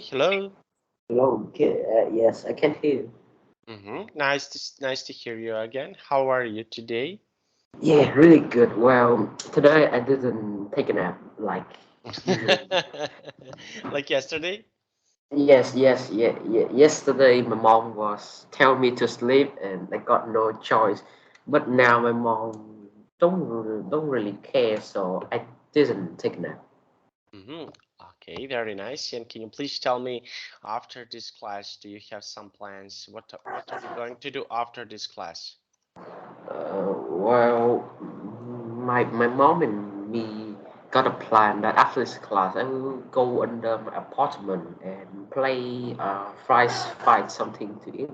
Hello. Hello, yes, I can hear you. Nice to hear you again. How are you today? Yeah, really good. Well, today I didn't take a nap like usually. Like yesterday? Yes. Yesterday my mom was telling me to sleep, and I got no choice. But now my mom don't really care, so I didn't take a nap. Mm-hmm. Okay, very nice. And can you please tell me, after this class, do you have some plans? What are you going to do after this class? Well, my mom and me got a plan that after this class I will go under my apartment and play fries fight something to eat.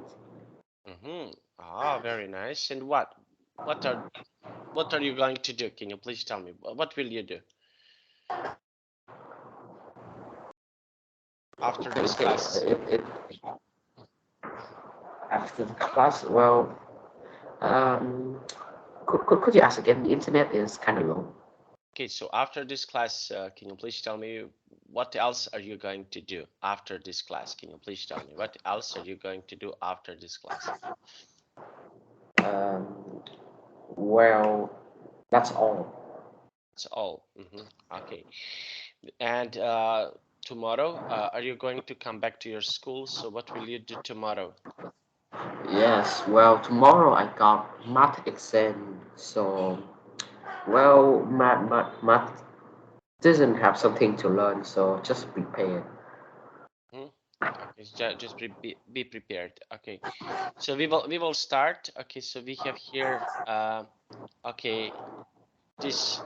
Mm-hmm. Ah, very nice. And what are what are you going to do? Can you please tell me? What will you do after Okay, this okay. class? After the class, well, um, could you ask again? The internet is kind of low. Okay, so after this class, can you please tell me what else are you going to do after this class? Can you please tell me what else are you going to do after this class? Um, well, that's all. That's all. Okay. And tomorrow, are you going to come back to your school? So what will you do tomorrow? Yes. Well, tomorrow I got math exam, so well, math doesn't have something to learn, so just prepare. Hmm? Okay, so just be prepared. Okay, so we will start. Okay, so we have here. Okay, this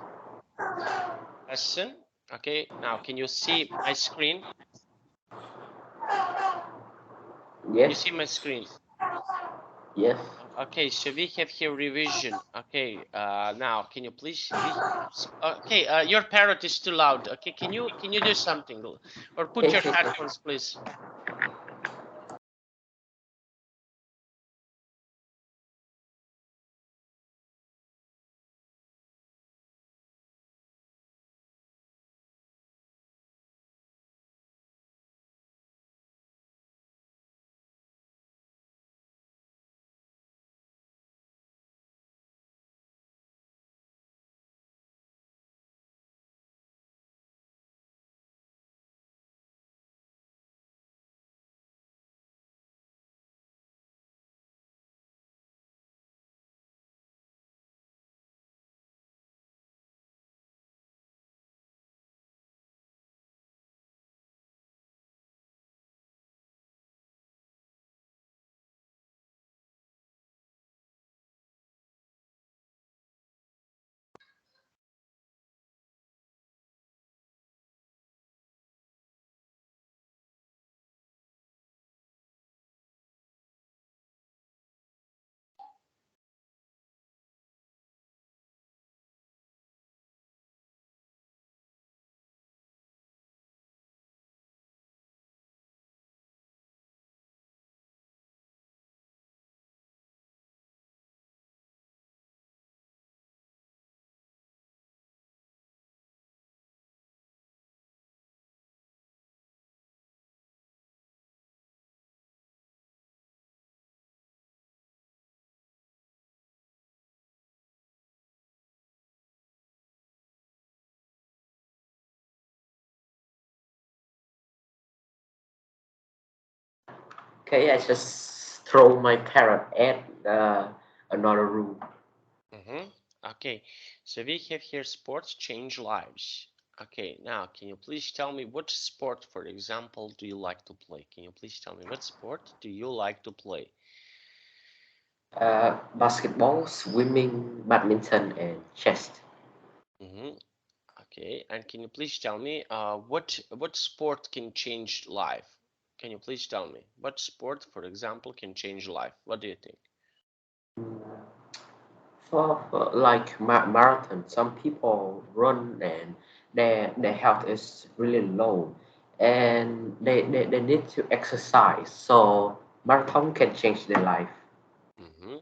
lesson. Okay, now can you see my screen? You Yes, see my screen? yes. Okay, so we have here revision. Okay, now can you please okay, your parrot is too loud. Okay, can you do something or put Okay, your okay, okay. headphones, please? Okay, I just throw my parrot at another room. Mm-hmm. Okay, so we have here sports change lives. Okay, now can you please tell me what sport, for example, do you like to play? Can you please tell me what sport do you like to play? Basketball, swimming, badminton, and chess. Mm-hmm. Okay, and can you please tell me what sport can change life? Can you please tell me what sport, for example, can change life? What do you think? For like marathon, some people run and their health is really low, and they need to exercise. So marathon can change their life. Mm-hmm.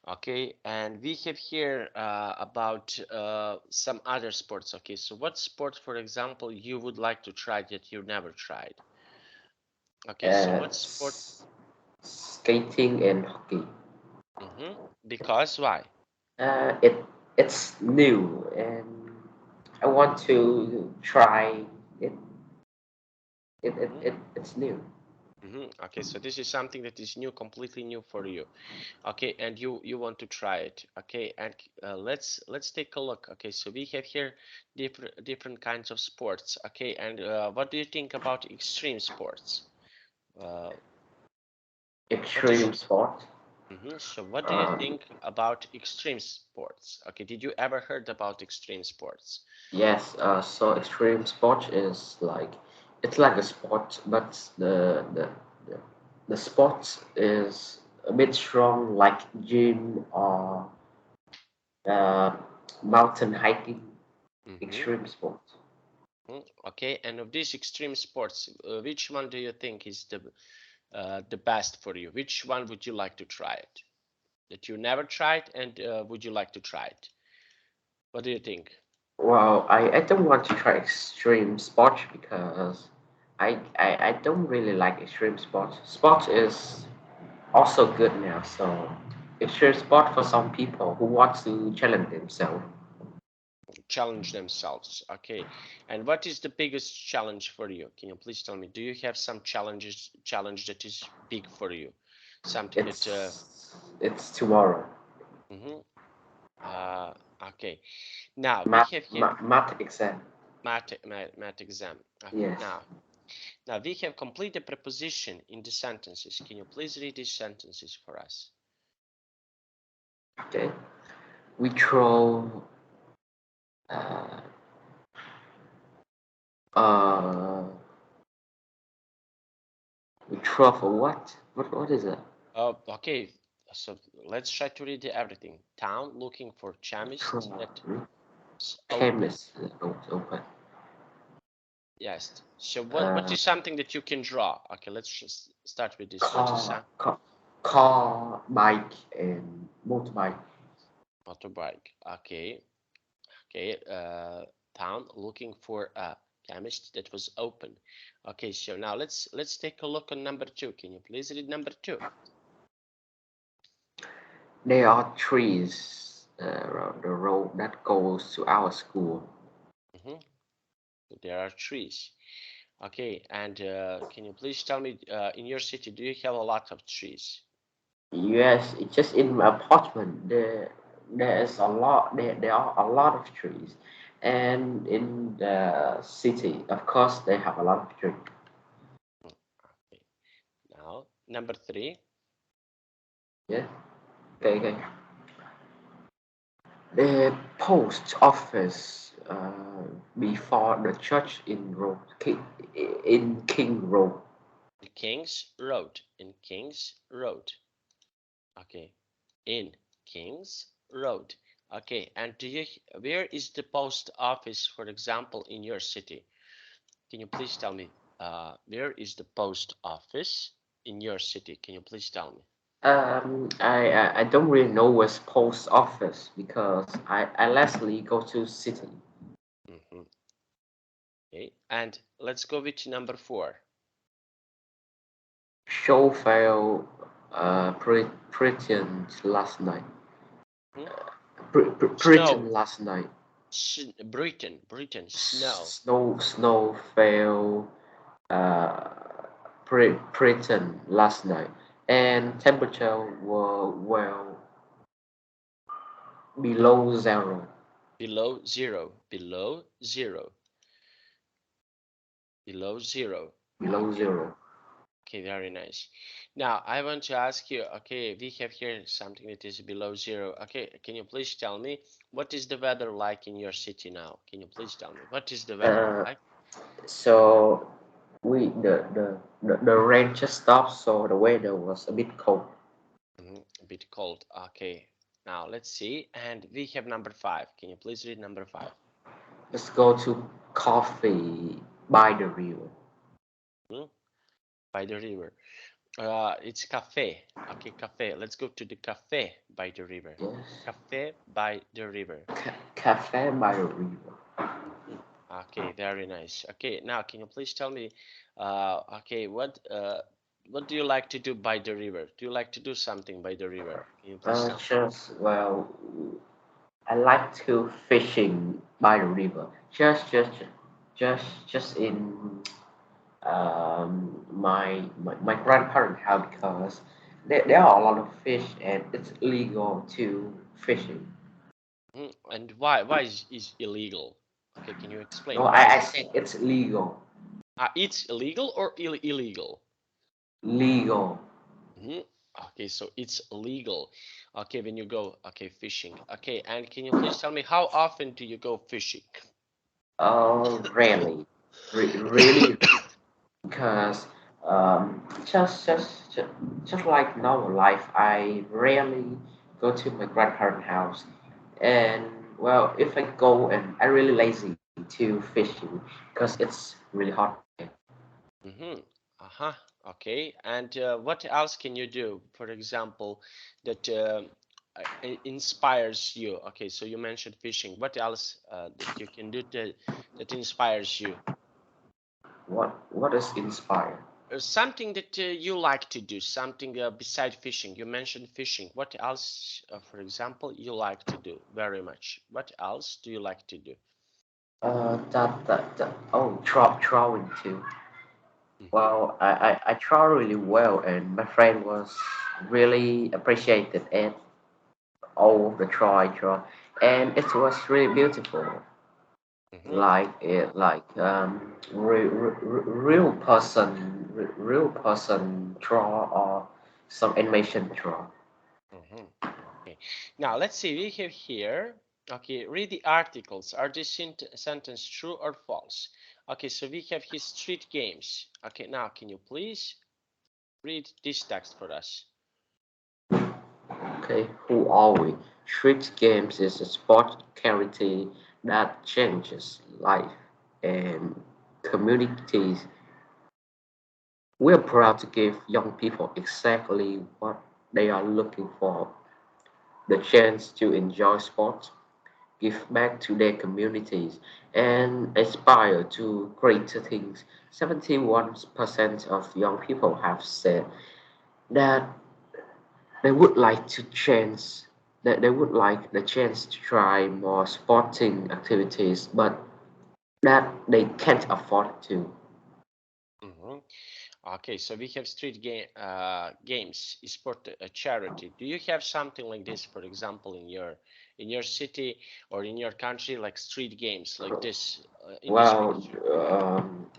Okay, and we have here about some other sports. Okay, so what sport, for example, you would like to try that you never tried? Okay, so what sport? Skating and hockey. Because why? It's new and I want to try it. It's new. Okay, so this is something that is new, completely new for you. Okay, and you want to try it. Okay, and let's take a look. Okay, so we have here different kinds of sports. Okay, and what do you think about extreme sports? Uh, what is Extreme sport. So what do you Um, think about extreme sports? Okay, did you ever heard about extreme sports? yes. So extreme sport is like it's like a sport, but the, the sport is a bit strong, like gym or uh, mountain hiking. Mm-hmm. Extreme sport. Okay, and of these extreme sports, which one do you think is the best for you? Which one would you like to try it? That you never tried, and would you like to try it? What do you think? Well, I don't want to try extreme sport because I don't really like extreme sport. Sport is also good now, so extreme sport for some people who want to challenge themselves. Challenge themselves. Okay, and what is the biggest challenge for you? Can you please tell me? Do you have some challenge that is big for you? Something that It's tomorrow. mhm. uh, okay. Now we Math, have here math exam. math exam. Okay, Yes. now we have complete the preposition in the sentences. Can you please read these sentences for us? Okay. We throw uh, uh we throw for what? What is it? Okay, so let's try to read everything. Town looking for chemists Throw. that open. Chemist. Open. Yes. So what Uh, is something that you can draw? Okay, let's just start with this. What is car, car, car, bike, and motorbike. motorbike? Okay. Okay. Town looking for a chemist that was open. Okay. So now let's take a look on number two. Can you please read number two? There are trees around the road that goes to our school. Mm-hmm. So there are trees. Okay. And can you please tell me, in your city, do you have a lot of trees? Yes, it's just in my apartment. There is a lot. There are a lot of trees, and in the city, of course, they have a lot of trees. Okay. Now number three. Yeah. Okay. Okay. The post office before the church in King Road. Kings Road. In Kings Road. Okay. In Kings Road. Okay. And where is the post office, for example, in your city? Can you please tell me, where is the post office in your city? Can you please tell me? I don't really know where's post office because I lastly go to city. Mhm. Okay. And let's go with number four. Show fell pretend last night. Hmm? Snow. Pretend last night. Britain. Snow. Snow fell uh, pretend last night, and temperature were well below zero. Below zero. Below zero. Below zero. Below Okay. zero. Okay, very nice. Now, I want to ask you, okay, we have here something that is below zero. Okay, can you please tell me what is the weather like in your city now? Can you please tell me what is the weather Uh, like? so the rain just stopped, so the weather was a bit cold. A bit cold. Okay, now let's see. And we have number five. Can you please read number five? Let's go to coffee by the river. Hmm? By the river. It's cafe. Okay, cafe. Let's go to the cafe by the river. Yes, Cafe by the river. cafe by the river. Mhm. Okay, very nice. Okay, now can you please tell me, okay, what do you like to do by the river? Do you like to do something by the river? Can you please tell me? Just well, I like to fishing by the river. Just in my grandparents' house because there are a lot of fish and it's illegal to fishing. Mhm. And why is illegal? Okay, can you No, explain why I is said it's legal. it's illegal or illegal? Legal. Mhm. Okay, so it's legal. Okay, when you go okay fishing. Okay, and can you please tell me how often do you go fishing? Rarely. Really, because just like normal life, I rarely go to my grandparents' house. And well, if I go and I really lazy to fishing because it's really hot there. Mm-hmm. Uh-huh. Okay. And what else can you do, for example, that inspires you? Okay, so you mentioned fishing. What else that you can do that inspires you? What is inspired? Something that you like to do, something beside fishing. You mentioned fishing. What else, for example, you like to do very much? What else do you like to do? That oh, drawing too. Mm-hmm. Well, I draw really well, and my friend was really appreciated it all the draw, and it was really beautiful. Mm-hmm. Like it, like real person draw or some animation draw. Mm-hmm. Okay. Now let's see. We have here. Okay, read the articles. Are these sentence true or false? Okay, so we have his street games. Okay, now can you please read this text for us? Okay, who are we? Street games is a sport charity that changes life and communities. We're proud to give young people exactly what they are looking for, the chance to enjoy sports, give back to their communities, and aspire to greater things. 71% of young people have said that they would like to chance that they would like the chance to try more sporting activities, but that they can't afford to. Mm-hmm. Okay, so we have street games, sport charity. Do you have something like this, for example, in your city or in your country, like street games like this in this Well, picture?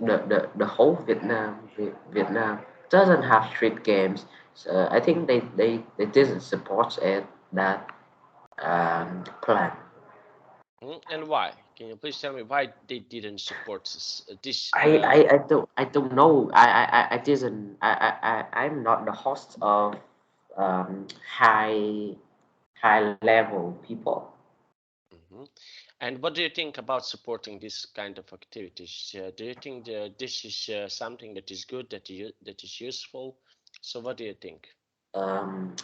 the whole Vietnam doesn't have street games. So I think they didn't support it that plan. And why? Can you please tell me why they didn't support this? I don't know. I didn't. I'm not the host of high level people. Mhm. And what do you think about supporting this kind of activities? Do you think this is something that is good, that is useful? So what do you think? Um,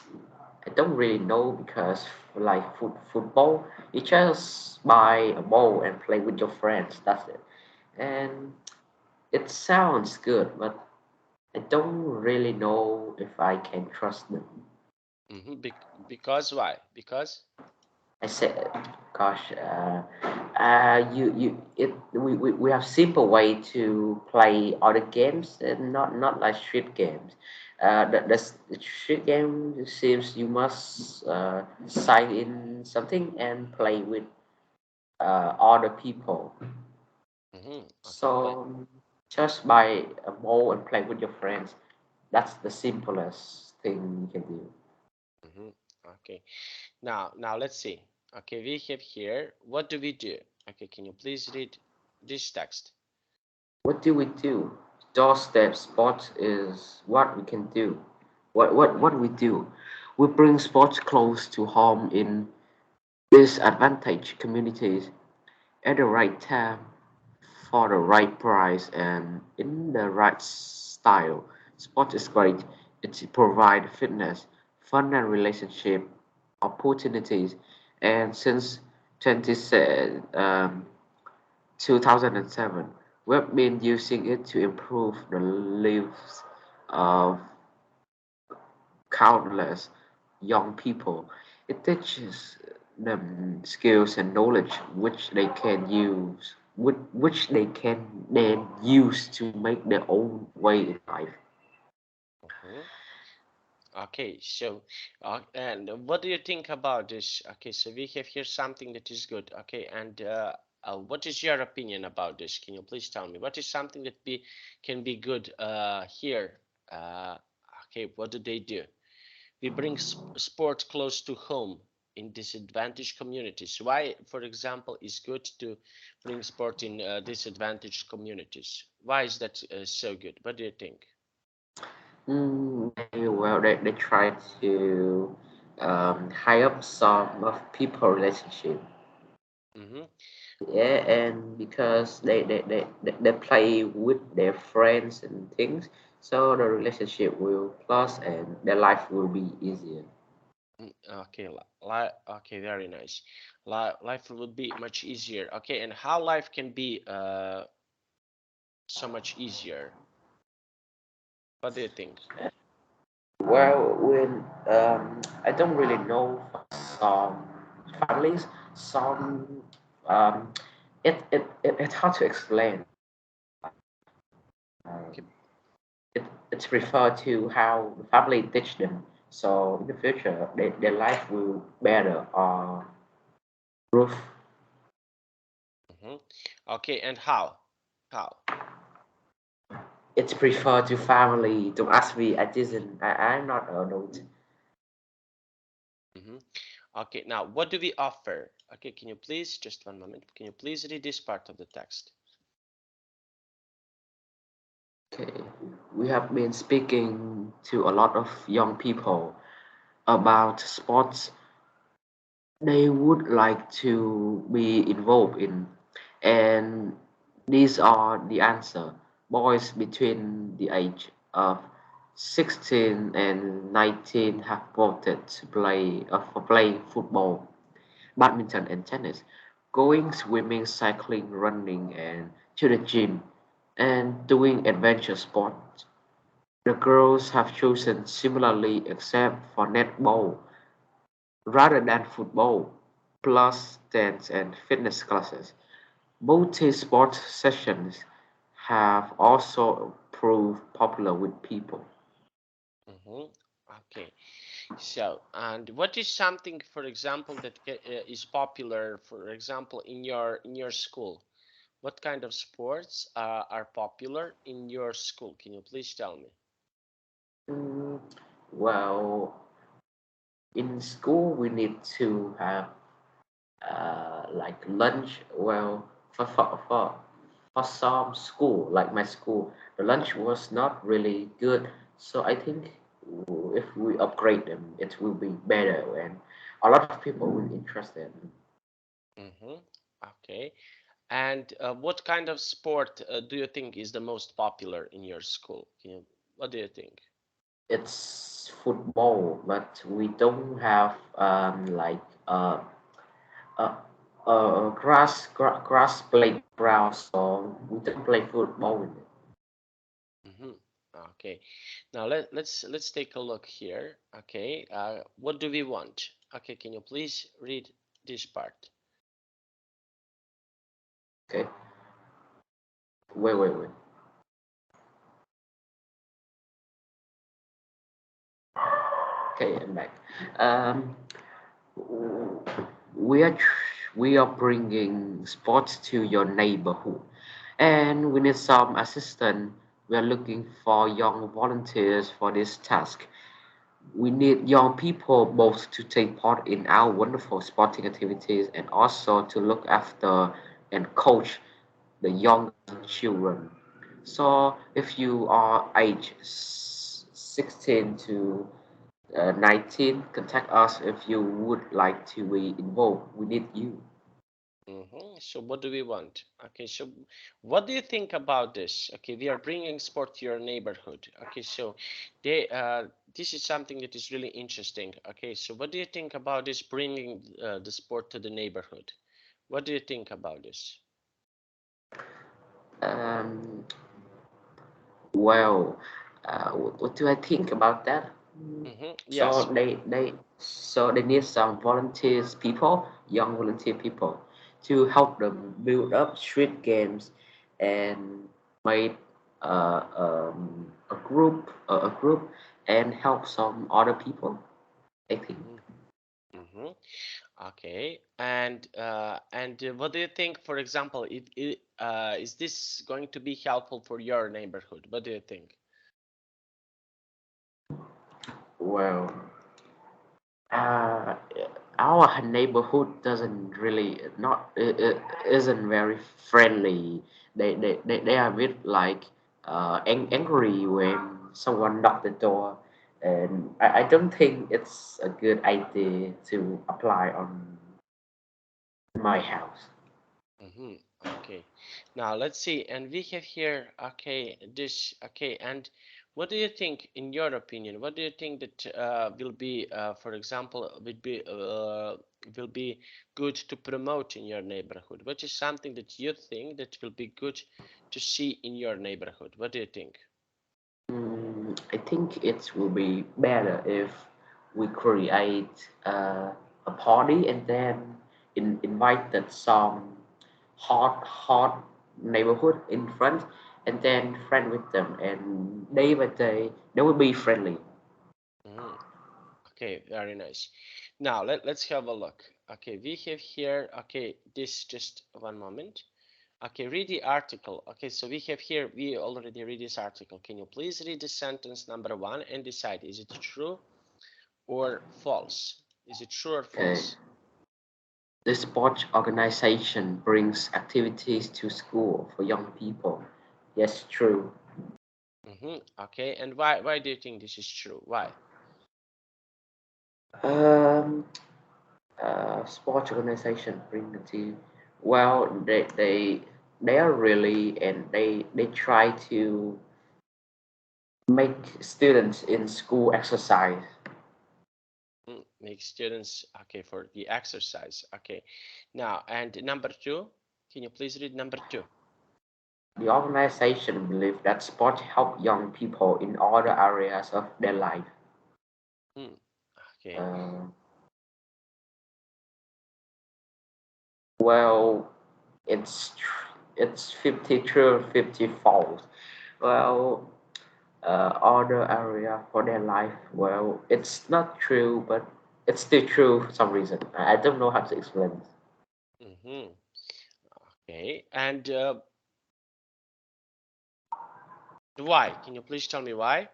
I don't really know because like football, you just buy a ball and play with your friends. That's it. And it sounds good, but I don't really know if I can trust them. Because why? Because I said, gosh, we have simple way to play other games, and not like street games. The street game seems you must sign in something and play with other people. okay, play. So just buy a ball and play with your friends. That's the simplest thing you can do. hmm Okay. Now let's see. Okay, we have here. What do we do? Okay, can you please read this text? What do we do? Doorstep sport is what we can do. What do we do? We bring sports close to home in disadvantaged communities at the right time, for the right price, and in the right style. Sport is great. It provides fitness, fun, and relationship opportunities. And since 20, 2007. We've been using it to improve the lives of countless young people. It teaches them skills and knowledge which they can use, which they can then use to make their own way in life. Mhm. Okay, so and what do you think about this? Okay, so we have here something that is good. Okay, and what is your opinion about this? Can you please tell me what is something that be can be good here? Uh, okay, what do they do? We bring sport close to home in disadvantaged communities. Why, for example, is good to bring sport in disadvantaged communities? Why is that so good? What do you think? They try to high up some of people relationship. Mm-hmm. Yeah, and because they play with their friends and things, so the relationship will plus and their life will be easier. Okay, okay, very nice. Life would be much easier. Okay, and how life can be so much easier? What do you think? Well, when I don't really know for some families, some um, it's hard to explain. Okay. It's referred to how the family teach them. So in the future, their life will better or improve. Hmm. Okay, and how? How? It's preferred to family. Don't ask me. I'm not an adult. Hmm. Okay, now what do we offer? Okay, can you please, just one moment, can you please read this part of the text? Okay, we have been speaking to a lot of young people about sports they would like to be involved in, and these are the answer. Boys between the age of 16 and 19 have voted to play for playing football, badminton, and tennis, going swimming, cycling, running, and to the gym, and doing adventure sports. The girls have chosen similarly except for netball rather than football, plus dance and fitness classes. Multi-sport sessions have also proved popular with people. Hmm. Okay, so and what is something, for example, that is popular, for example, in your school? What kind of sports are popular in your school? Can you please tell me? Mm, well, in school we need to have like lunch. Well, for some school, like my school, the lunch was not really good. So I think if we upgrade them, it will be better, and a lot of people will interested. Mm-hmm. Okay. And what kind of sport do you think is the most popular in your school? What do you think? It's football, but we don't have uh, grass playground, so we don't play football in it. Mm-hmm. Okay. Now let's take a look here. Okay. What do we want? Okay. Can you please read this part? Okay, wait. Okay, I'm back. Um, we are bringing sports to your neighborhood, and we need some assistance. We are looking for young volunteers for this task. We need young people both to take part in our wonderful sporting activities and also to look after and coach the young children. So if you are age 16 to 19, contact us if you would like to be involved. We need you. Mm-hmm. So what do we want? Okay, so what do you think about this? Okay, we are bringing sport to your neighborhood. Okay, so they this is something that is really interesting. Okay, so what do you think about this bringing the sport to the neighborhood? What do you think about this? Um, well, what do I think about that? So Yes. they need some volunteers people, young volunteer people, to help them build up street games and make a group and help some other people. I think. Mm-hmm. Mm-hmm. Okay. And what do you think, for example, is this going to be helpful for your neighborhood? What do you think? Well, uh, our neighborhood doesn't really not isn't very friendly. They are a bit like angry when someone knock the door, and I don't think it's a good idea to apply on my house. Mm-hmm. Okay. Now let's see. And we have here, okay, this, okay. And what do you think, in your opinion, what do you think that will be, for example, will be good to promote in your neighborhood? What is something that you think that will be good to see in your neighborhood? What do you think? I think it will be better if we create a party and then invited some hot neighborhood in front and then friend with them and day by day they will be friendly. Mm-hmm. Okay, very nice. Now let's have a look. Okay, we have here, okay, this just one moment. Okay, read the article. Okay, so we have here, we already read this article. Can you please read the sentence number one and decide, is it true or false? Is it true or Okay, false? the sports organization brings activities to school for young people. Yes, true. Okay, and why do you think this is true? Why? um Sports organization bring the team. Well, they are really and they try to make students in school exercise. Make students, okay, for the exercise. Okay, now, and number two, can you please read number two? The organization believe that sport help young people in other areas of their life. Hmm, okay. Uh, well, it's 50 true, 50 false. Well, other area for their life. Well, it's not true, but it's still true for some reason. I don't know how to explain. Mm-hmm. Okay, and why? Can you please tell me why?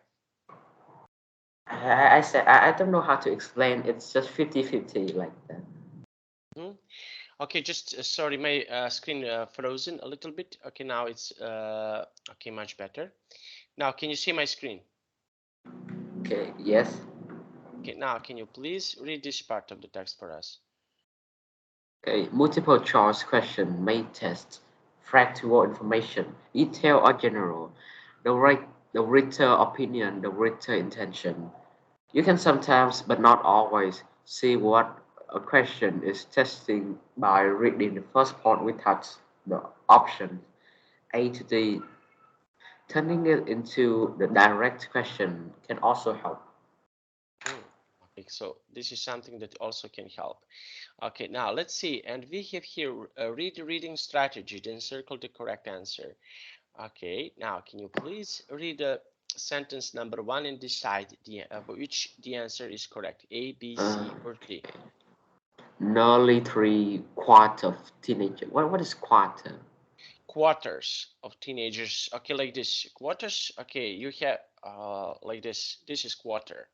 I said I don't know how to explain. It's just 50-50 like that. Hmm. Okay, just sorry, my screen frozen a little bit. Okay, now it's okay, much better. Now, can you see my screen? Okay, yes. Okay, now can you please read this part of the text for us? Okay, multiple choice question may test factual information, detail or general, the right, the written opinion, the written intention. You can sometimes, but not always, see what a question is testing by reading the first part without the options A to D. Turning it into the direct question can also help. Hmm. Okay, so this is something that also can help. Okay, now let's see, and we have here read the reading strategy, then circle the correct answer. Okay, now can you please read the sentence number one and decide which the answer is correct, A, B, Uh, C, or D? Nearly three quarter of teenager. What is quarter? Quarters of teenagers. Okay, like this. Quarters. Okay, you have like this. This is quarter.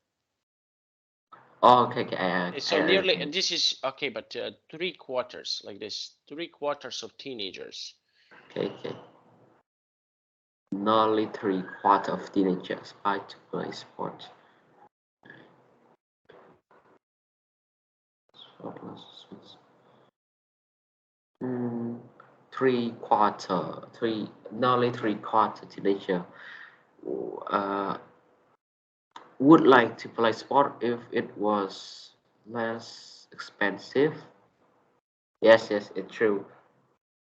Oh, okay, okay, So I nearly, understand. this is okay, but three quarters like this. Three quarters of teenagers. Okay, okay. Nearly three quarter of teenagers like to play sports. Mm, nearly three quarter teenager uh, would like to play sport if it was less expensive. Yes, yes, it's true.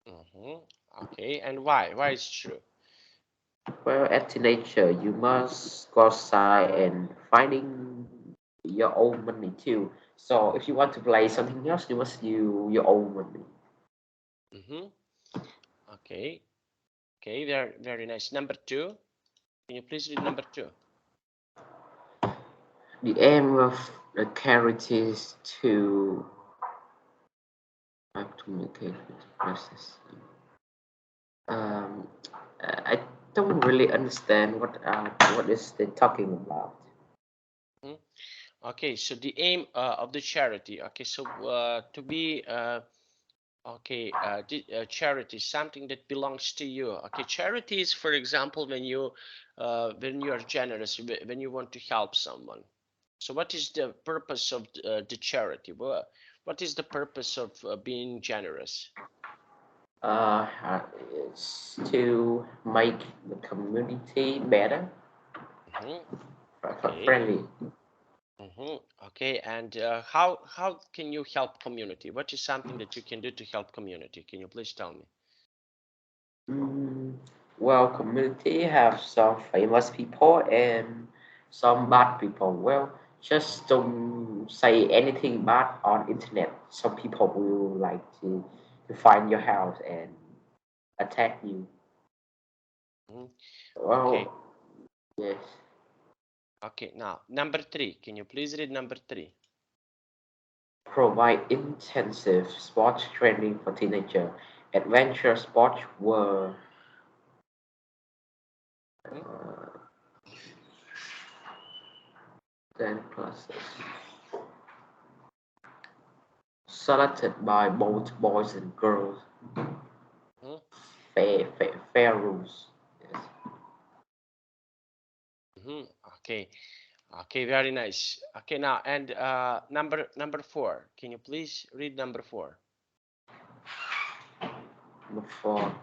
Mm-hmm. Okay, and why? Why is true? Well, as teenager, you must go outside and finding your own money too. So if you want to play something else, you must use your own money. Mm-hmm. Okay. Okay, very nice. Number two. Can you please read number two? The aim of the charity is to communicate with the process. Um, I don't really understand what is they talking about. Hmm. Okay, so the aim of the charity. Okay, so to be okay, charity is something that belongs to you. Okay, charity is, for example, when you are generous, when you want to help someone. So, what is the purpose of the charity? What is the purpose of being generous? Uh, it's to make the community better, Hmm. Okay. friendly. Okay, and how can you help community? What is something that you can do to help community? Can you please tell me? Mm, well, community have some famous people and some bad people. Well, just don't say anything bad on internet. Some people will like to find your house and attack you. Mhm. Okay, Well, yes. okay. Now, number three. Can you please read number three? Provide intensive sports training for teenager. Adventure sports were Hmm? uh, then classes selected by both boys and girls. Hmm? Fair rules. Yes. Hmm. Okay, okay. Very nice. Okay, now and number four. Can you please read number four? For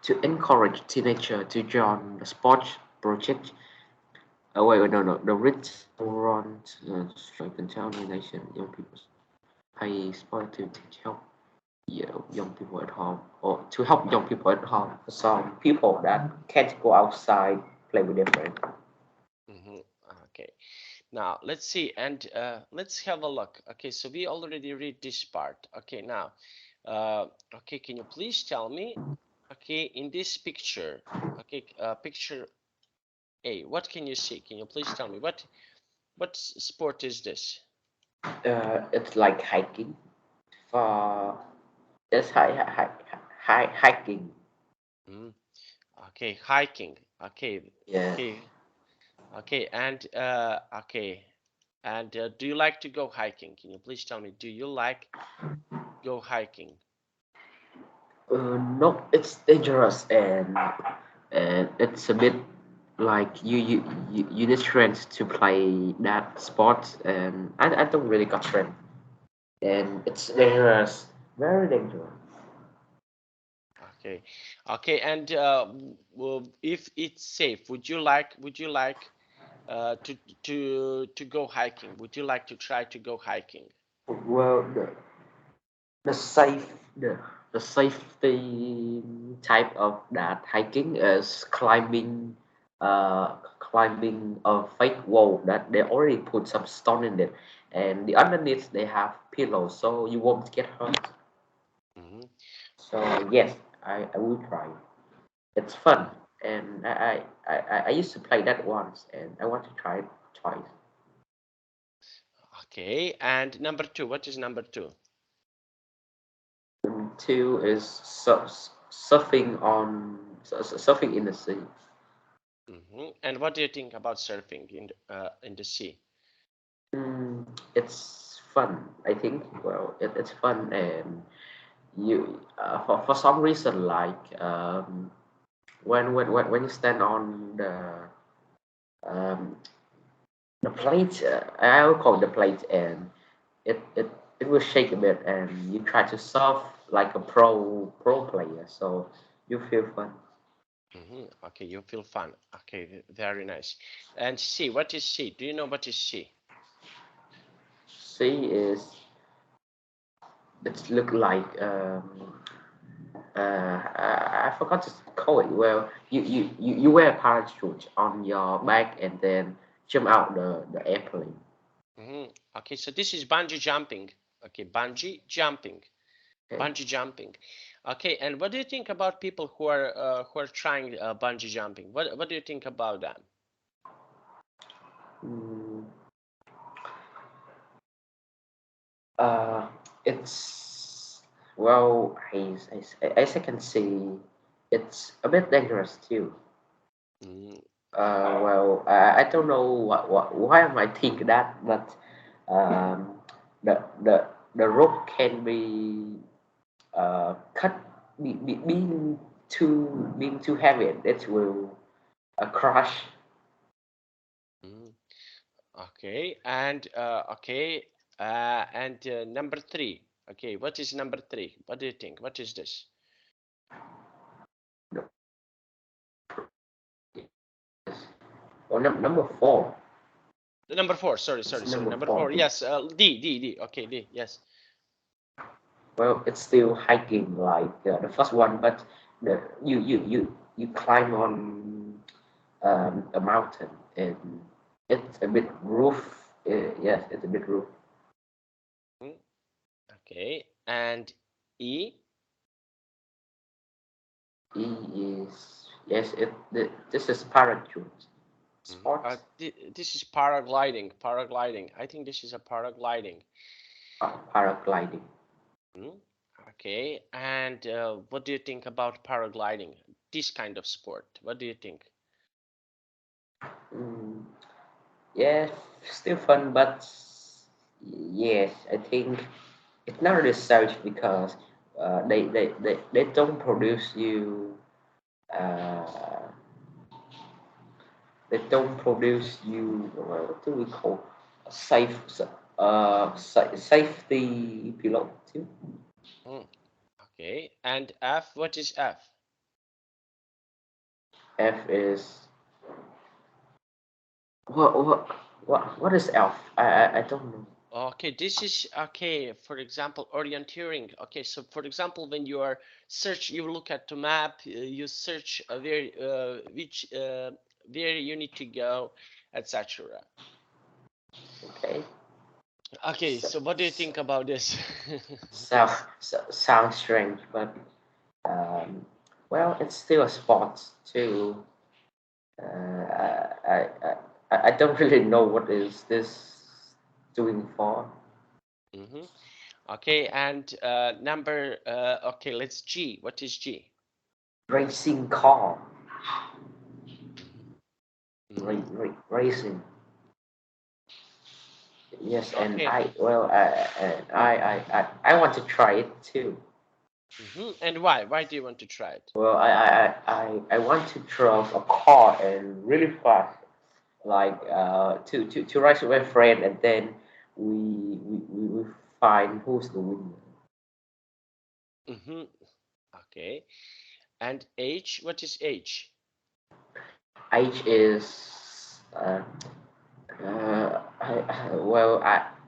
to encourage teenager to join the sports project. Wait, no, no. The rich run strengthen town nation young people pay sport to help young people at home or to help young people at home. Some people that can't go outside play with their friends. Hmm. Okay. Now let's see and let's have a look. Okay, so we already read this part. Okay, now, uh, okay, can you please tell me? Okay, in this picture, okay, picture A, what can you see? Can you please tell me what sport is this? It's like hiking. For it's hiking. Mm, okay, hiking. Okay, Yeah. okay, okay, and do you like to go hiking? Can you please tell me? Do you like go hiking? No, it's dangerous and it's a bit like you need strength to play that sport and I don't really got strength and it's dangerous, very dangerous. Okay, okay, and well, if it's safe, would you like to go hiking? Would you like to try to go hiking? Well, the safe the safety type of that hiking is climbing a fake wall that they already put some stone in it and the underneath they have pillows so you won't get hurt. Hmm. So yes, I will try. It's fun, and I used to play that once, and I want to try it twice. Okay, and number two, what is number two? And two is surfing in the sea. And what do you think about surfing in the sea? It's fun, I think. Well, it's fun, and you for some reason like when you stand on um, the plate, I will call it the plate, and it it it will shake a bit and you try to surf like a pro player so you feel fun. Okay, you feel fun. Okay, very nice. And sea, what is sea? Do you know what is sea? See is it look like I forgot to call it. Well, you wear a parachute on your back and then jump out the airplane. Okay, so this is bungee jumping. Okay, bungee jumping. Okay. Bungee jumping. Okay, and what do you think about people who are trying bungee jumping? What do you think about them? Mm, uh, it's well, as I can see, it's a bit dangerous too. Mm, Well, I don't know why I might think that, but um, the the the rope can be cut being too heavy. It will crush. mm. Okay, and number three. Okay, what is number three? What do you think? What is this? Or number four. The number four. Sorry, It's sorry, sorry. number Number four. four. Yes. D. Okay, D. Yes. Well, it's still hiking like the first one, but you climb on a mountain and it's a bit rough. Yes, it's a bit rough. Mm, okay, and E. E is yes. This is parachute sport. This is paragliding. Paragliding. I think this is a paragliding. Paragliding. Mm, okay, and what do you think about paragliding? This kind of sport. What do you think? Mm, yes, still fun, but yes, I think it's not really safe because they don't produce you uh, they don't produce you what do we call a safety pilot too. Mm, okay, and F. What is F? F is what is F? I don't know. Okay, this is okay. For example, orienteering. Okay, so for example, when you are search, you look at the map, you search where you need to go, etc. Okay. Okay, So, so what do you think about this? sounds strange, but um, well, it's still a sport too. I don't really know what is this doing for. hmm Okay, and number. Okay, let's G. What is G? Racing car, hmm racing. Yes, and Okay. I want to try it too. And why? Why do you want to try it? Well, I want to drive a car and really fast, like to race with my friend, and then we find who's the winner. hmm Okay, and H. What is H? Age is well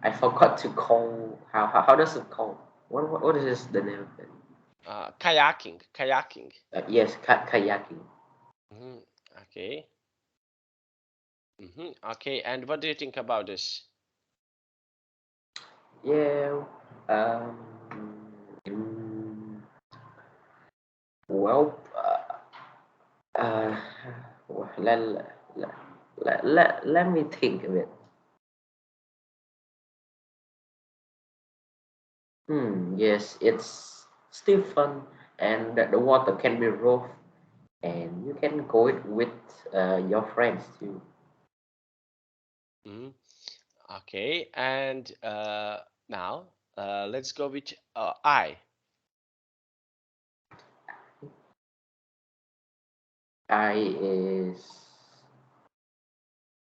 I forgot to call how does it call what is the name of it? Kayaking. Kayaking. Yes, kayaking. hmm Okay. Okay, and what do you think about this? Yeah. Um. mm, Well. Uh. Let, let me think of it. Yes, it's still fun, and the water can be rough, and you can go it with your friends too. hmm Okay, and now let's go with I. I is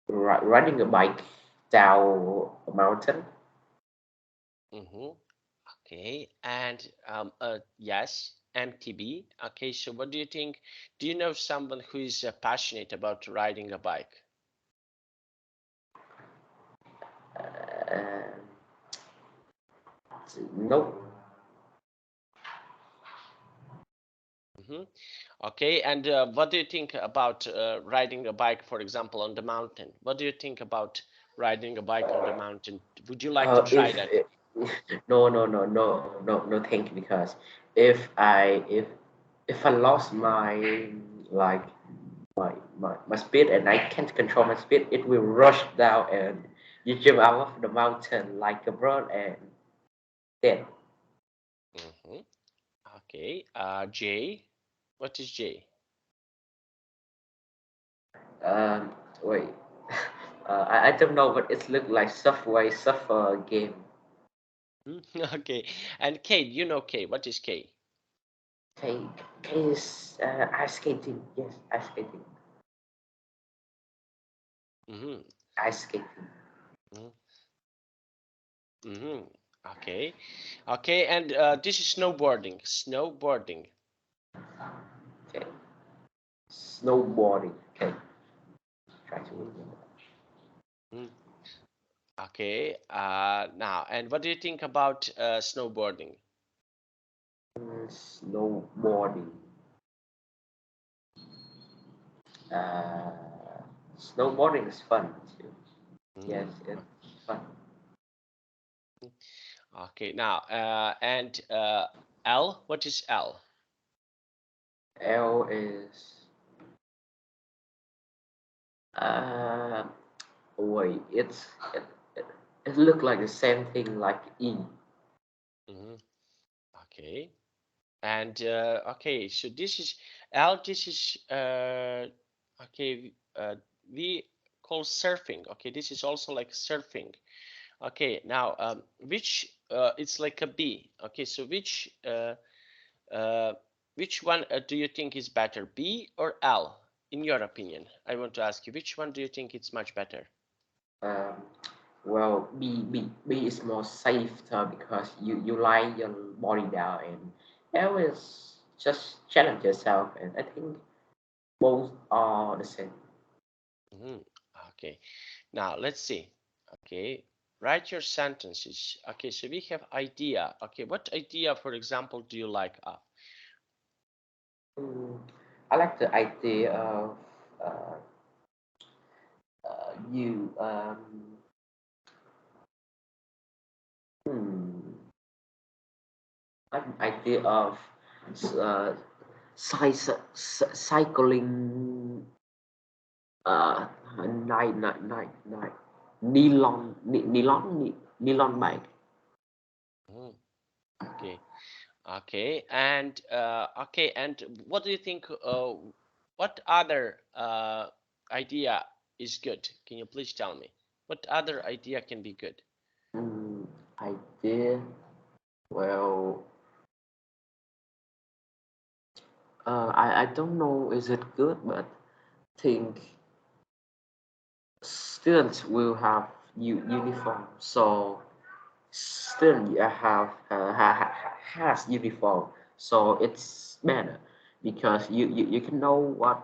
riding a bike down a mountain. hmm Okay, and yes, MTB. Okay, so what do you think? Do you know someone who is passionate about riding a bike? Uh, nope. Okay, and what do you think about riding a bike, for example, on the mountain? What do you think about riding a bike on the mountain? Would you like to try If that? no, no, no, no, no, no, thank you. Because if I if I lost my like my speed and I can't control my speed, it will rush down and you jump out of the mountain like a bird and dead. Hmm. Okay, J. What is J? Um, Wait, I don't know, but it looked like Subway Surfer game. Okay, and K. Do you know K? What is K? K K is ice skating. Yes, ice skating. Mm-hmm. Ice skating. Mm-hmm. Okay, okay, and this is snowboarding. Snowboarding. Okay. Snowboarding. Okay. Try to remember. Mm. Okay. Now, and what do you think about snowboarding? Snowboarding. Uh, Snowboarding is fun too. Mm. Yes, it's fun. Okay. Now, and L. What is L? L is uh wait, it, it look like the same thing like E. Mm-hmm. Okay. And okay, so this is L. This is okay. We call surfing. Okay, this is also like surfing. Okay, now which it's like a B. Okay, so uh, which one do you think is better, B or L? In your opinion, I want to ask you, which one do you think it's much better? Um, well, B is more safer because you lie your body down, and L is just challenge yourself, and I think both are the same. Mhm. Okay, now let's see. Okay, write your sentences. Okay, so we have idea. Okay, what idea, for example, do you like? Mm, I like the idea of uh, you hmm, an idea of uh, cycling uh, night nylon bike. Mhm. Okay, okay, and okay, and what do you think? What other idea is good? Can you please tell me? What other idea can be good? Mm, idea. Well, I don't know is it good, but think students will have uniform. So student have has uniform. So it's better because you can know what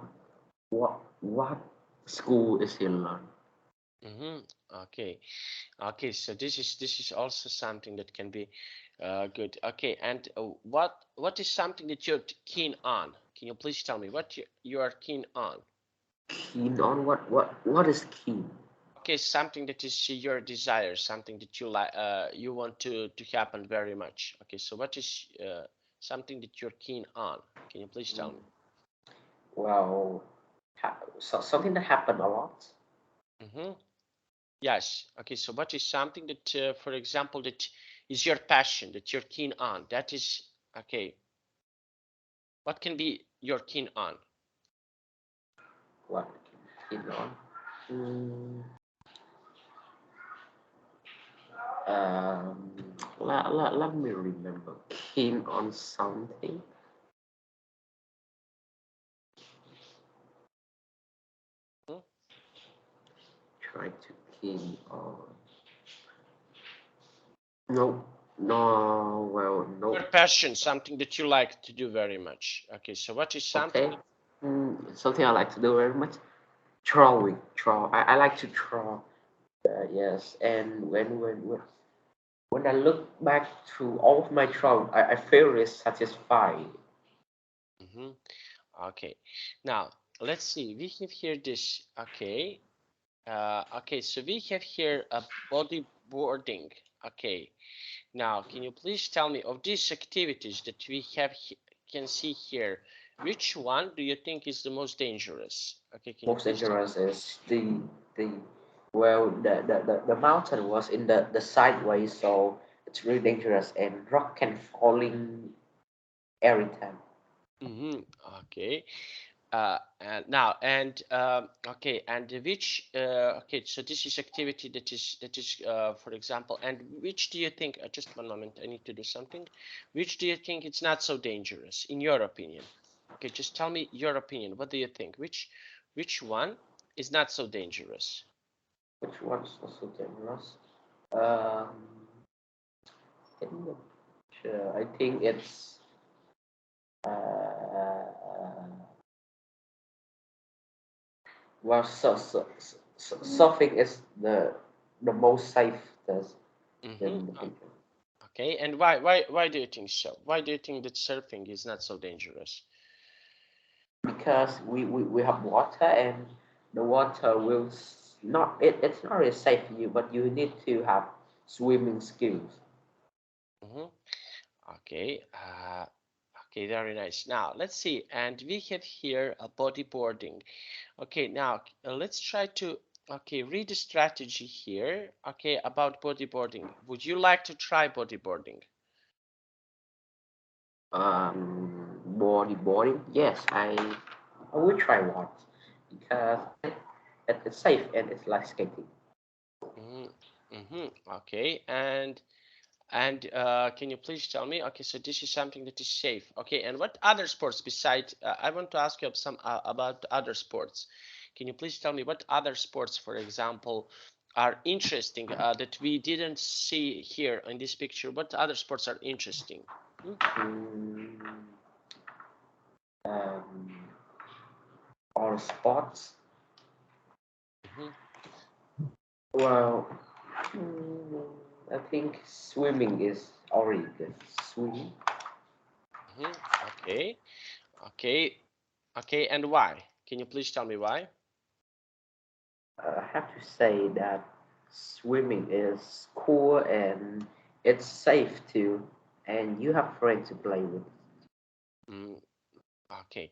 school is he learn. Mm-hmm. Okay, okay. So this is also something that can be good. Okay, and what is something that you're keen on? Can you please tell me what you are keen on? Keen on what is keen? Okay, something that is your desire, something that you like, you want to happen very much. Okay, so what is something that you're keen on? Can you please tell me? Well, something that happened a lot. Mm-hmm. Yes. Okay, so what is something that, for example, that is your passion, that you're keen on? That is okay. What can be your keen on? What keen on? Mm, um, let me remember. Keen on something. Hmm? Try to keen on. No, no. Well, no. Your passion, something that you like to do very much. Okay, so what is something Okay. that? Something I like to do very much. Drawing. I like to draw. Yes. And when I look back to all of my drawing, I feel really satisfied. Okay, now let's see. We have here this. Okay, okay. So we have here a bodyboarding. Okay. Now, can you please tell me of these activities that we have can see here, which one do you think is the most dangerous? Okay, can you Most please tell me? dangerous is the well the mountain was in the sideways, so it's really dangerous and rock can falling every time. Okay. And now okay, and which okay, so this is activity that is for example, and which do you think? Just one moment, I need to do something. Which do you think it's not so dangerous in your opinion? Okay, just tell me your opinion. What do you think? Which one is not so dangerous? Which one's also dangerous? Um, in the picture, I think it's well, surfing is the most safest in the Mm-hmm. picture Okay, and why do you think so? Why do you think that surfing is not so dangerous? because we have water and the water will not it's not really safe for you, but you need to have swimming skills. Mm-hmm. Okay, okay, very nice. Now let's see, and we have here a bodyboarding. Okay, now let's try to okay read the strategy here. Okay, about bodyboarding. Would you like to try bodyboarding? Bodyboarding, yes, I will try once because it's safe and it's like skating. Mm-hmm. Mm-hmm. Okay, and can you please tell me? Okay, so this is something that is safe. Okay, and what other sports besides? I want to ask you some about other sports. Can you please tell me what other sports, for example, are interesting that we didn't see here in this picture? What other sports are interesting? Hmm? Mm, um, all sports. Mhm, Well, mm, I think swimming is already good. Swimming. mhm. Okay, okay, okay, and why? Can you please tell me why? I have to say that swimming is cool and it's safe too, and you have friends to play with. Mm, okay,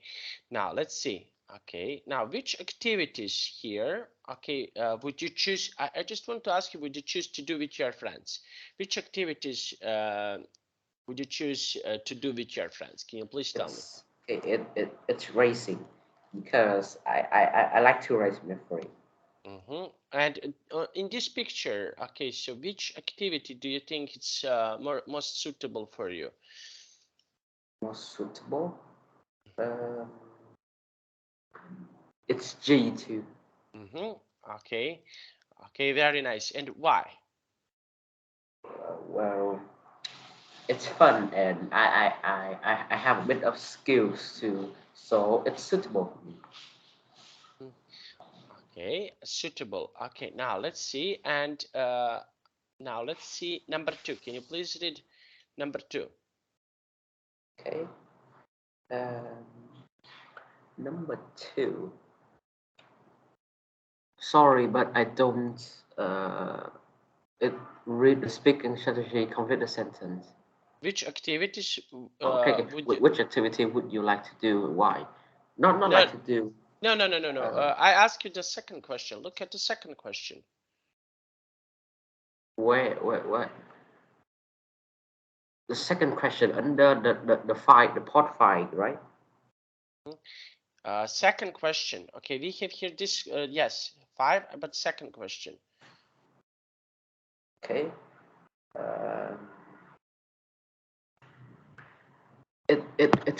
now let's see. Okay, now which activities here, okay, would you choose? I just want to ask you, would you choose to do with your friends? Which activities would you choose to do with your friends? Can you please tell me? It's racing because I like to race with my friend. And in this picture, okay, so which activity do you think it's most suitable for you? Most suitable. Um, it's G2. Mm-hmm. Okay, okay, very nice. And why? Well, it's fun and I have a bit of skills too, so it's suitable for me. Mm, okay, suitable. Okay, now let's see. And now let's see number two. Can you please read number two? Okay. Um, number two. Sorry, but I don't it read the speaking strategy, complete the sentence. Which activities Okay, okay. would you? Which activity would you like to do? Why? Not No, like to do. no. Uh, I ask you the second question. Look at the second question. where? The second question under the fight, the pot fight, right? Second question. Okay, we have here this. Yes, five. But second question. Okay. Uh,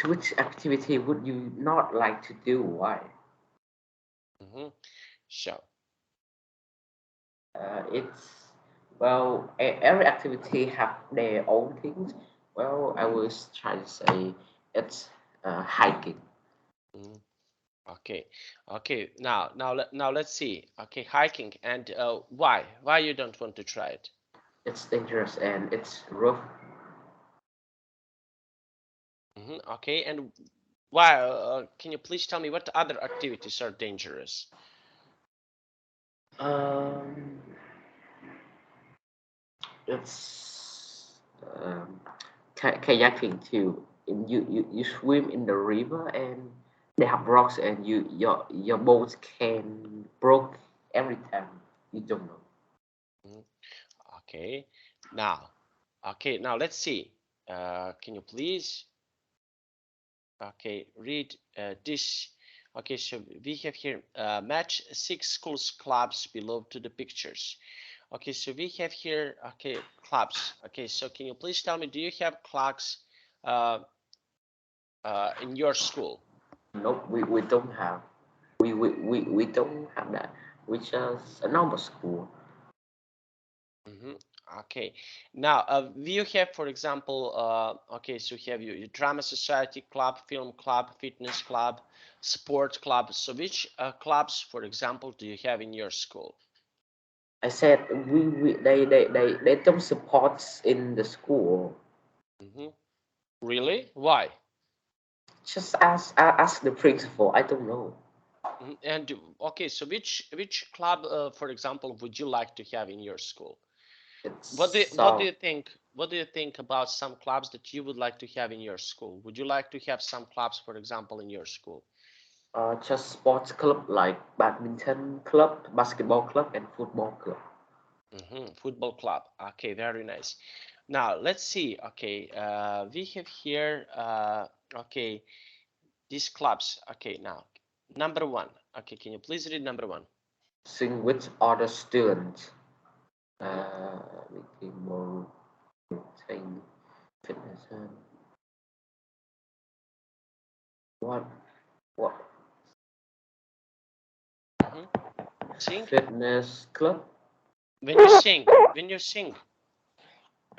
which activity would you not like to do? Why? Mm-hmm. So. It's well, every activity have their own things. Well, I was trying to say it's hiking. Mm, okay, okay. Now let's see. Okay, hiking and why? Why you don't want to try it? It's dangerous and it's rough. Okay, and Why? Can you please tell me what other activities are dangerous? Um, it's kayaking too. And you swim in the river and they have rocks and your boat can broke every time. You don't know. Mhm. Okay. Now, now let's see. Can you please, read this? Okay, so we have here match 6 schools clubs below to the pictures. Okay, so we have here, clubs. Okay, so can you please tell me, do you have clubs uh, in your school? Nope, we don't have. We don't have that. We just a normal school. Mhm. Okay. Now, do you have, for example, so you have your drama society club, film club, fitness club, sport club. So which clubs, for example, do you have in your school? I said they don't support in the school. Hmm. Really? Why? Just ask the principal. I don't know. Mhm. And okay, so which club, for example, would you like to have in your school? What do you, It's what do you think? What do you think about some clubs that you would like to have in your school? Would you like to have some clubs, for example, in your school? just sports club like badminton club, basketball club, and football club. Football club. Okay, very nice. Now let's see. Okay, we have here. Okay, these clubs. Okay, now number one. Okay, can you please read number one? Sing with other students. Mm-hmm. Making more maintain fitness and what what Mm-hmm. Sing. fitness club. When you sing.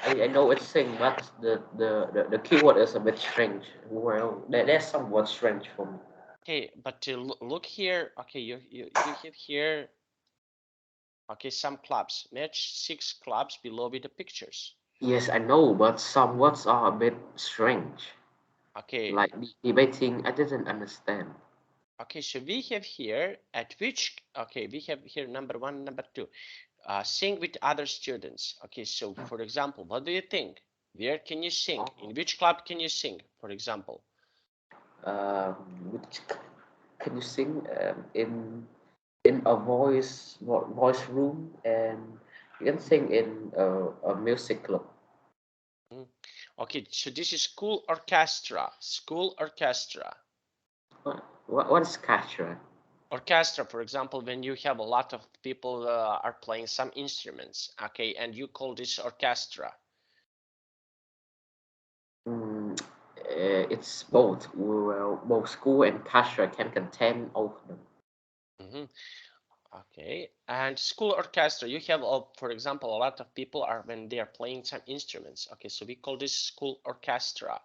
I know it's sing, but the keyword is a bit strange. Well, there's somewhat strange for me. Okay, but look here. Okay, you have here. Okay, some clubs. Match 6 clubs below with the pictures. Yes, I know, but some words are a bit strange. Okay, Like debating, I didn't understand. okay. So we have here at which. Okay, we have here number one, number two. Sing with other students. Okay, so for example, what do you think? Where can you sing? In which club can you sing, for example? Which can you sing in a voice room, and you can sing in a music club. Mm. Okay, so this is school orchestra. School orchestra. What is Kashra? Orchestra, for example, when you have a lot of people are playing some instruments, okay, and you call this orchestra. Mm, it's both. Well, both school and Kashra can contain all of them. Mhm. Okay, and school orchestra, you have, for example, a lot of people are when they are playing some instruments. Okay, so we call this school orchestra.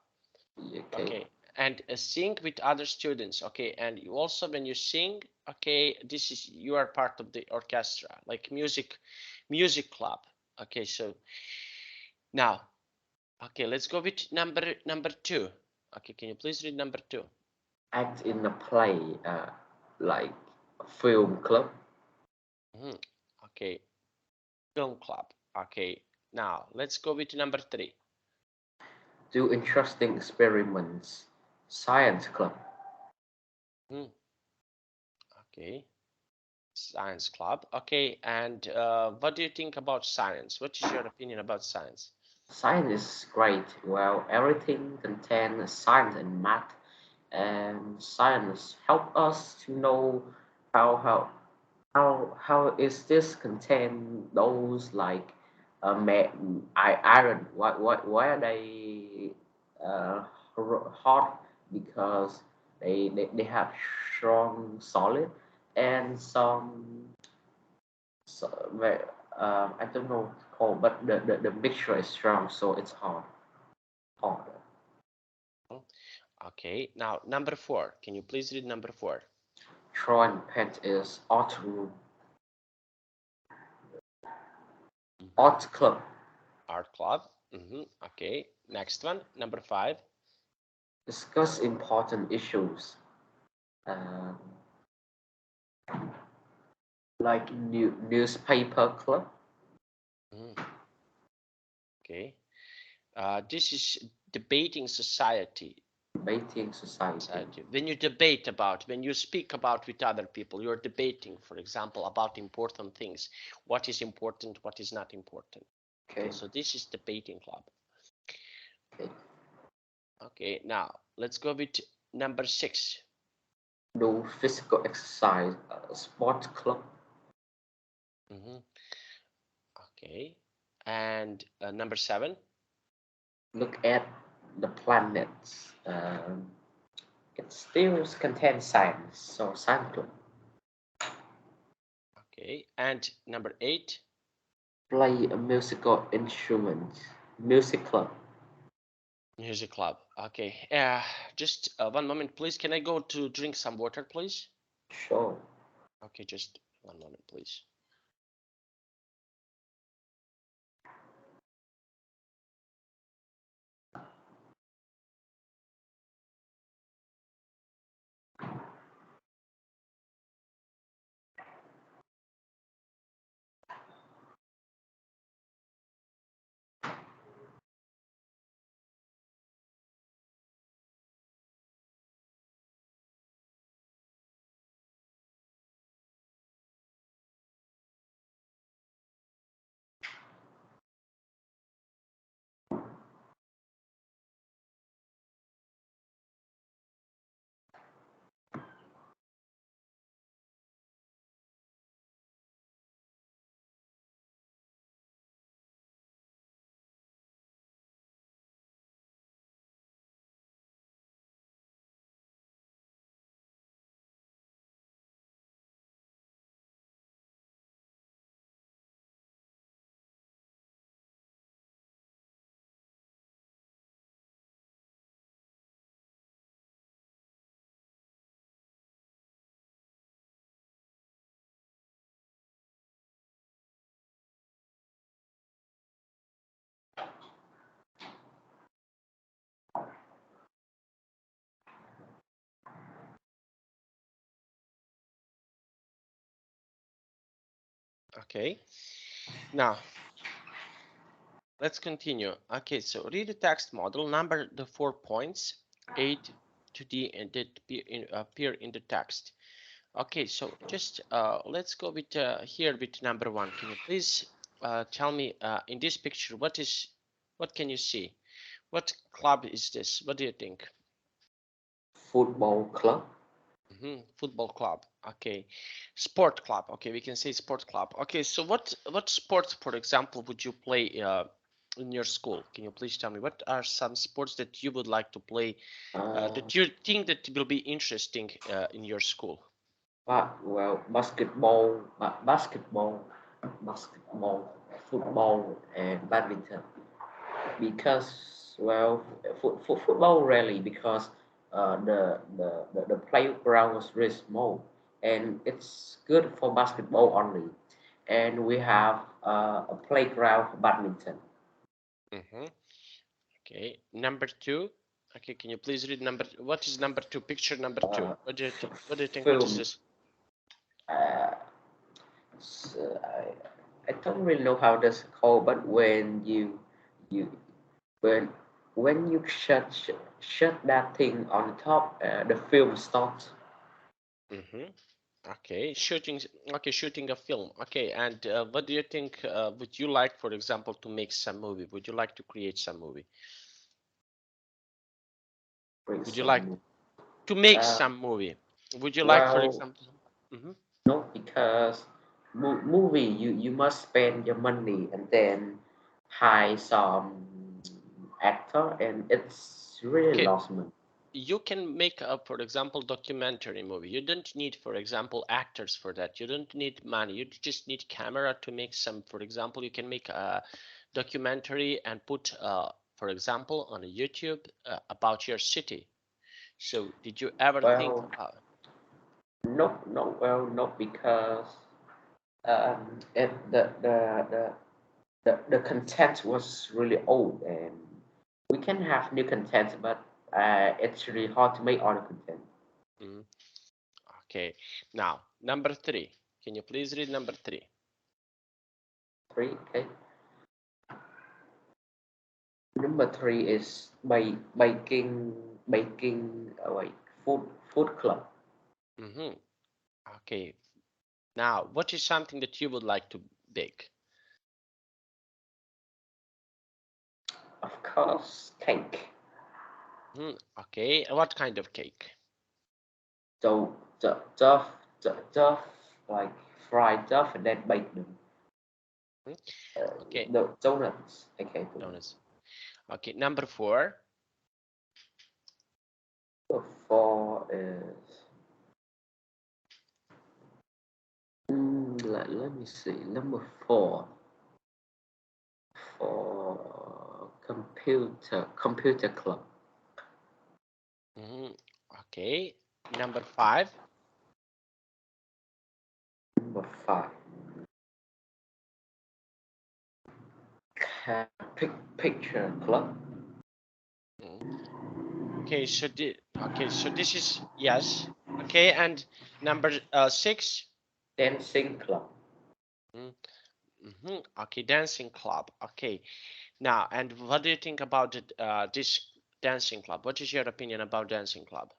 Okay. Okay, and sing with other students. Okay, and you also when you sing, okay, this is you are part of the orchestra, like music club. Okay, so now, okay, let's go with number two. Okay, can you please read number two? Act in a play, like a film club. Mhm. Okay, film club. Okay, now let's go with number three. Do interesting experiments. Science club. Mhm. Okay, science club. Okay, and what do you think about science? What is your opinion about science? Science is great. Well, everything contains science and math, and science help us to know how how how is this contain those like iron. Why are they uh, hot? Because they have strong solid and some so, I don't know what it's called, but the mixture is strong, so it's hard. Okay, now number four. Can you please read number four? Troy and Pet is art room, Mhm. art club. Art club. Okay, next one, number five. discuss important issues, um, like newspaper club. Mm. Okay. This is debating society. Debating society. When you debate about, when you speak about with other people, you're debating, for example, about important things. What is important, what is not important. Okay, Okay. so this is debating club. Okay. Okay, now let's go with number 6. Do physical exercise, sports club. Okay, and number 7. Look at the planets. It still contains science, so science club. Okay, and number 8. Play a musical instrument, music club. Music club. Okay, just 1 moment, please. Can I go to drink some water, please? Sure. Okay, just 1 moment, please. Okay, now let's continue. Okay, so read the text model, number the 4 points, A to D, and that appear in the text. Okay, so just let's go with here with number 1. Can you please tell me in this picture what can you see? What club is this? What do you think? Football club. Football club. Okay, sport club. Okay, we can say sport club. Okay, so what sports, for example, would you play in your school? Can you please tell me what are some sports that you would like to play that you think that will be interesting in your school? Well, basketball, football, and badminton. Because well, football rarely because the playground was really small, and it's good for basketball only. And we have a playground for badminton. Mm-hmm. Okay, number 2. Okay, can you please read number? What is number 2? Picture number 2. What do you think? What do you think? What is Film. this? Uh, so I don't really know how this called, but when you when when you shut that thing on the top, the film starts. Mm-hmm. Okay, shooting. Okay, shooting a film. Okay, and what do you think? Would you like, for example, to make some movie? Would you like to create some movie? Would you like Some, to make uh, some movie? Would you like, for well, example? Mm-hmm. no, because movie you must spend your money and then hire some actor, and it's really Okay, lost money. you can make a, for example, documentary movie. You don't need, for example, actors for that. You don't need money. You just need camera to make some. For example, you can make a documentary and put, for example, on a YouTube about your city. So, did you ever think Well, about? no, because it, the content was really old, and we can have new content, but it's really hard to make audio content. Mm. Okay. Now, number 3. Can you please read number 3? 3, okay. Number 3 is baking food club. Mm-hmm. Okay. Now, what is something that you would like to bake? Of course, cake. Mm, okay. What kind of cake? So duff, like fried duff, and then bake them. Mm, okay. No donuts. Okay, Donuts. Okay. Number 4. Number 4 is let me see. Number 4 for computer club. Mm-hmm. Okay. Number 5. Number 5 picture club. Mm. Okay. So this is yes. Okay. And number 6. Dancing club. Mm-hmm. Okay. Dancing club. Okay. Now, and what do you think about this dancing club? What is your opinion about dancing club?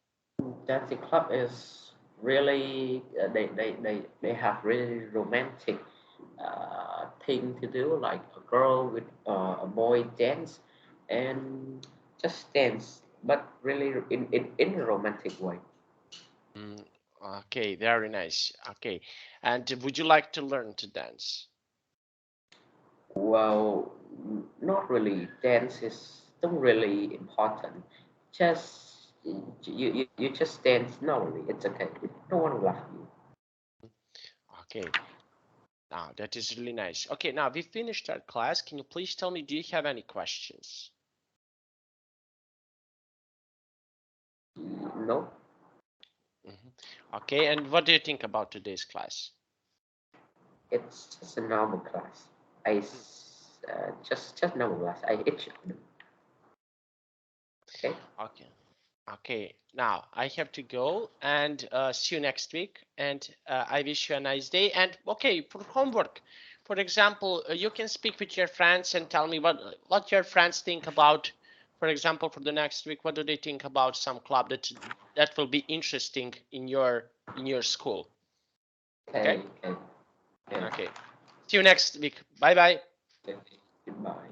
Dancing club is really they have really romantic thing to do, like a girl with a boy dance and just dance, but really in a romantic way. Mm, okay, very nice. Okay, and would you like to learn to dance? Well, not really. Dance is not really important. Just you just dance normally. It's okay. No one will laugh at you. Okay, now that is really nice. Okay, now we finished our class. Can you please tell me, do you have any questions? No, Mhm. Okay, and what do you think about today's class? it's just a normal class. Just normal class. I itch. Okay. Okay. Okay, now I have to go and see you next week. And I wish you a nice day. And okay, for homework, for example, you can speak with your friends and tell me what your friends think about. For example, for the next week, what do they think about some club that will be interesting in your school? Okay. Okay. Okay. Okay. Okay. See you next week. Bye bye. Okay. Goodbye.